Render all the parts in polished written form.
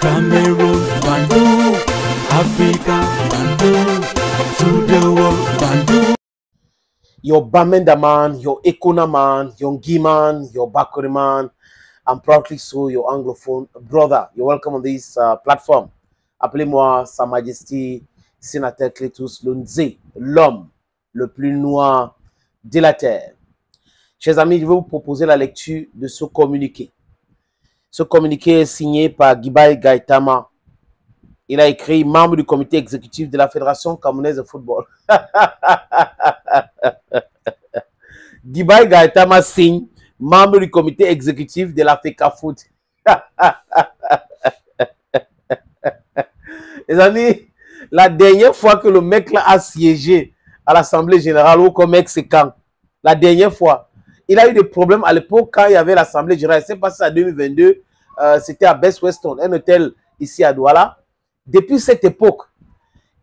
Cameroon, Bandung, Africa, Bandung, to the world, Bandung. Your Bamenda man, your Ekona man, your Ngi man, your Bakuri man, and proudly so your Anglophone brother. You're welcome on this platform. Appelez-moi Sa Majesté Sénateur Cletus Lunze, l'homme le plus noir de la terre. Chers amis, je vais vous proposer la lecture de ce communiqué. Ce communiqué est signé par Guibaï Gaïtama. Il a écrit membre du comité exécutif de la Fédération camerounaise de football. Guibaï Gaïtama signe membre du comité exécutif de la FECAFOOT. Les amis, la dernière fois que le mec là a siégé à l'Assemblée générale ou comme ex-camp, la dernière fois, il a eu des problèmes à l'époque quand il y avait l'Assemblée générale. C'est passé en 2022, c'était à Best Weston, un hôtel ici à Douala. Depuis cette époque,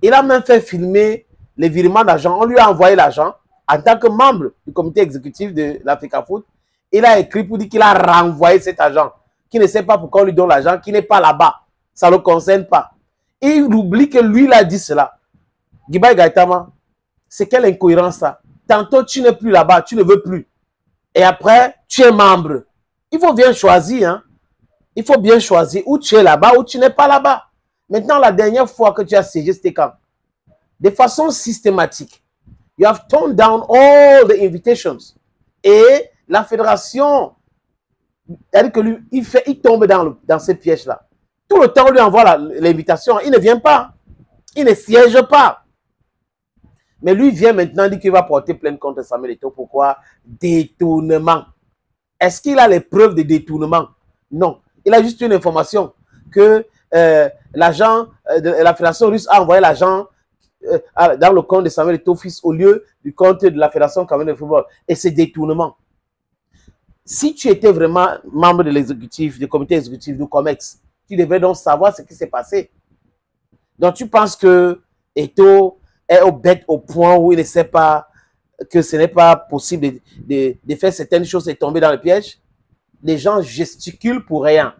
il a même fait filmer les virements d'argent. On lui a envoyé l'argent en tant que membre du comité exécutif de la FECAFOOT. Il a écrit pour dire qu'il a renvoyé cet argent, qu'il ne sait pas pourquoi on lui donne l'argent, qu'il n'est pas là-bas. Ça ne le concerne pas. Et il oublie que lui, il a dit cela. Guibaï Gaïtama, c'est quelle incohérence ça? Tantôt, tu n'es plus là-bas, tu ne veux plus. Et après, tu es membre. Il faut bien choisir. Hein? Il faut bien choisir où tu es là-bas ou tu n'es pas là-bas. Maintenant, la dernière fois que tu as siégé, c'était quand? De façon systématique. You have turned down all the invitations. Et la fédération, c'est-à-dire que lui, il tombe dans ces pièges-là. Tout le temps, on lui envoie l'invitation. Il ne vient pas. Il ne siège pas. Mais lui vient maintenant dire qu'il va porter plainte contre Samuel Eto'o. Pourquoi? Détournement. Est-ce qu'il a les preuves de détournement? Non. Il a juste une information que l'agent de la Fédération russe a envoyé l'argent dans le compte de Samuel Eto'o fils au lieu du compte de la Fédération camerounaise de football. Et c'est détournement. Si tu étais vraiment membre de l'exécutif, du comité exécutif du COMEX, tu devais donc savoir ce qui s'est passé. Donc tu penses que Eto'o est bête au point où il ne sait pas que ce n'est pas possible de faire certaines choses et tomber dans le piège? Les gens gesticulent pour rien.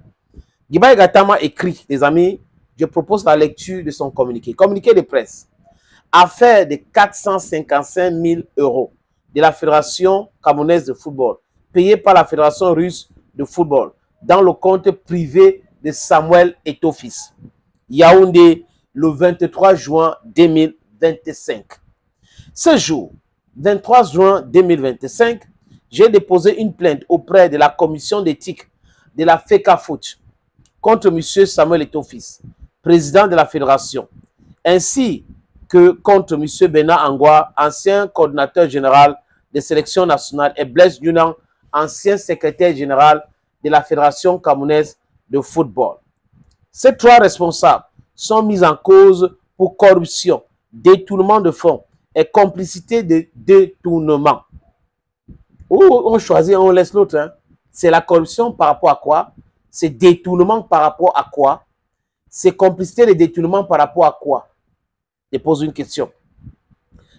Guibaï Gaïtama écrit, les amis, je propose la lecture de son communiqué. Communiqué de presse. Affaire de 455 000 € de la Fédération camerounaise de football, payée par la Fédération russe de football, dans le compte privé de Samuel Eto'o fils. Yaoundé, le 23 juin 2025. Ce jour, 23 juin 2025, j'ai déposé une plainte auprès de la commission d'éthique de la FECAFOOT contre M. Samuel Eto'o fils, président de la fédération, ainsi que contre M. Bernard Angwa, ancien coordinateur général des sélections nationales, et Blaise Yunan, ancien secrétaire général de la Fédération camerounaise de football. Ces trois responsables sont mis en cause pour corruption, détournement de fonds et complicité de détournement. Ou on choisit, on laisse l'autre. Hein? C'est la corruption par rapport à quoi? C'est détournement par rapport à quoi? C'est complicité de détournement par rapport à quoi? Je pose une question.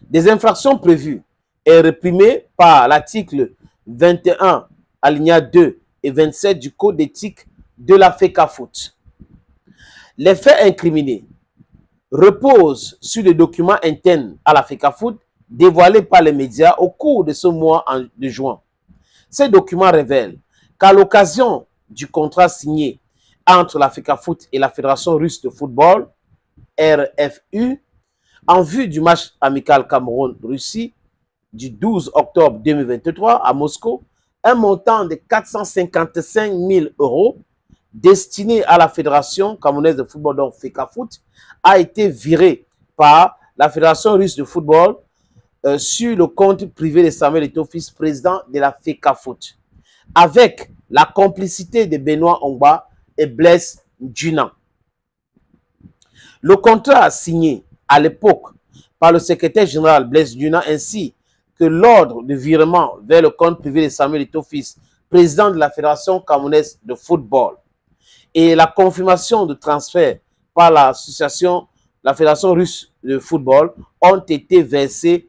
Des infractions prévues et réprimées par l'article 21, alinéa 2 et 27 du Code d'éthique de la FECAFOOT. Les faits incriminés reposent sur les documents internes à la FECAFOOT dévoilés par les médias au cours de ce mois de juin. Ces documents révèlent qu'à l'occasion du contrat signé entre la FECAFOOT et la Fédération russe de football, RFU, en vue du match amical Cameroun-Russie du 12 octobre 2023 à Moscou, un montant de 455 000 € destiné à la Fédération camerounaise de football, donc FECAFOOT, a été viré par la Fédération russe de football sur le compte privé de Samuel Eto'o fils, président de la FECAFOOT, avec la complicité de Benoît Ongba et Blaise Yunan. Le contrat signé à l'époque par le secrétaire général Blaise Yunan ainsi que l'ordre de virement vers le compte privé de Samuel Eto'o fils, président de la Fédération camerounaise de football, et la confirmation de transfert par l'association, la Fédération russe de football, ont été versés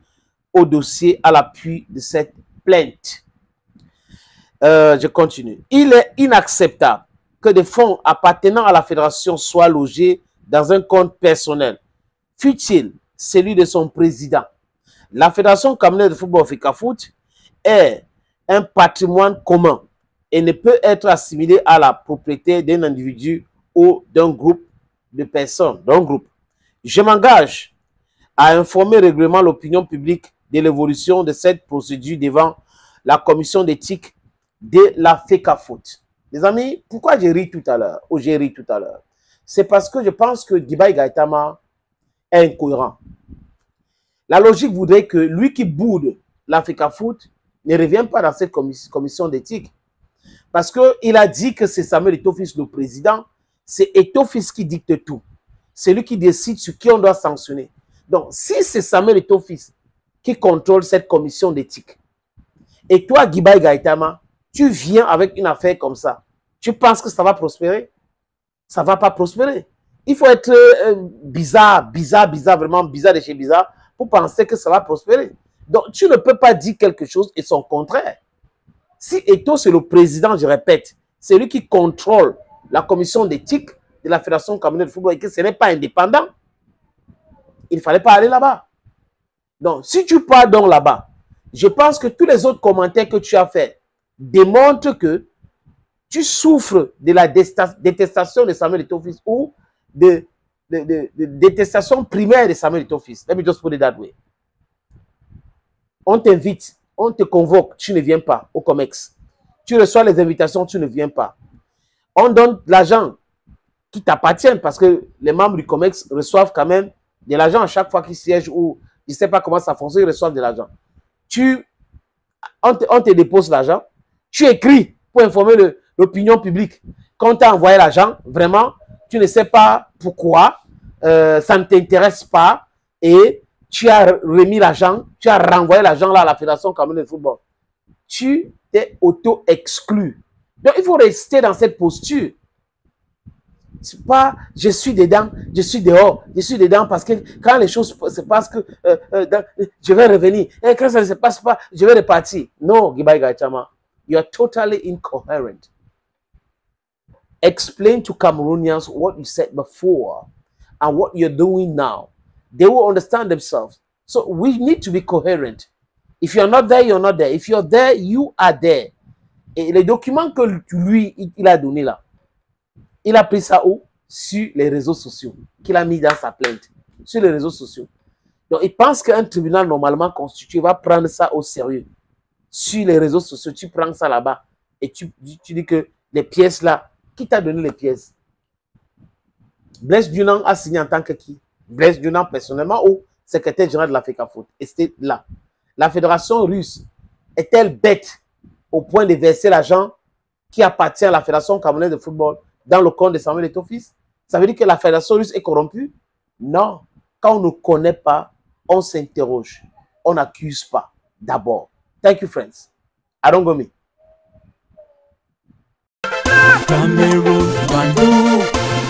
au dossier à l'appui de cette plainte. Je continue. Il est inacceptable que des fonds appartenant à la fédération soient logés dans un compte personnel, fût-il celui de son président. La Fédération camerounaise de football FECAFOOT est un patrimoine commun et ne peut être assimilé à la propriété d'un individu ou d'un groupe de personnes, Je m'engage à informer régulièrement l'opinion publique de l'évolution de cette procédure devant la commission d'éthique de la FECAFOOT. Les amis, pourquoi j'ai ri tout à l'heure, ou j'ai ri tout à l'heure? C'est parce que je pense que Guibaï Gaïtama est incohérent. La logique voudrait que lui qui boude la FECAFOOT ne revienne pas dans cette commission d'éthique. Parce qu'il a dit que c'est Samuel Eto'o-Fils le président, c'est Eto'o-Fils qui dicte tout. C'est lui qui décide sur qui on doit sanctionner. Donc, si c'est Samuel Eto'o-Fils qui contrôle cette commission d'éthique, et toi, Guibaï Gaïtama, tu viens avec une affaire comme ça, tu penses que ça va prospérer? Ça ne va pas prospérer. Il faut être bizarre, vraiment bizarre de chez bizarre, pour penser que ça va prospérer. Donc, tu ne peux pas dire quelque chose et son contraire. Si Eto'o, c'est le président, je répète, c'est lui qui contrôle la commission d'éthique de la Fédération camerounaise de football et que ce n'est pas indépendant, il ne fallait pas aller là-bas. Donc, si tu pars donc là-bas, je pense que tous les autres commentaires que tu as faits démontrent que tu souffres de la détestation de Samuel Eto'o-Fils ou de détestation primaire de Samuel Eto'o-Fils. Let me just put it that way. On t'invite, on te convoque, tu ne viens pas au COMEX. Tu reçois les invitations, tu ne viens pas. On donne de l'argent qui t'appartient parce que les membres du COMEX reçoivent quand même de l'argent à chaque fois qu'ils siègent ou je ne sais pas comment ça fonctionne, ils reçoivent de l'argent. On te dépose l'argent, tu écris pour informer l'opinion publique. Quand on t'a envoyé l'argent, vraiment, tu ne sais pas pourquoi, ça ne t'intéresse pas et tu as remis l'argent, tu as renvoyé l'argent là à la Fédération camerounaise de football. Tu t'es auto-exclu. Donc, il faut rester dans cette posture. C'est pas je suis dedans, je suis dehors, je suis dedans parce que quand les choses se passent, que je vais revenir. Et quand ça ne se passe pas, je vais repartir. Non, Guibaï Gaïtama, you are totally incoherent. Explain to Cameroonians what you said before and what you're doing now. They will understand themselves. So we need to be coherent. If you're not there, you're not there. If you're there, you are there. Et les documents que lui, il a donné là, il a pris ça où? Sur les réseaux sociaux, qu'il a mis dans sa plainte. Sur les réseaux sociaux. Donc, il pense qu'un tribunal normalement constitué va prendre ça au sérieux. Sur les réseaux sociaux, tu prends ça là-bas et tu dis que les pièces là, qui t'a donné les pièces? Blaise Dunang a signé en tant que qui? Blaise Dunang personnellement ou secrétaire général de la FECAFOOT? Et c'était là. La fédération russe est-elle bête au point de verser l'argent qui appartient à la Fédération camerounaise de football dans le compte de Samuel Eto'o-Fils? Ça veut dire que la fédération russe est corrompue? Non. Quand on ne connaît pas, on s'interroge. On n'accuse pas d'abord. Thank you, friends. Adongomi. Cameroon, Bandung,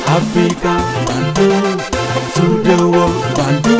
Africa, Bandung, to the world, Bandung.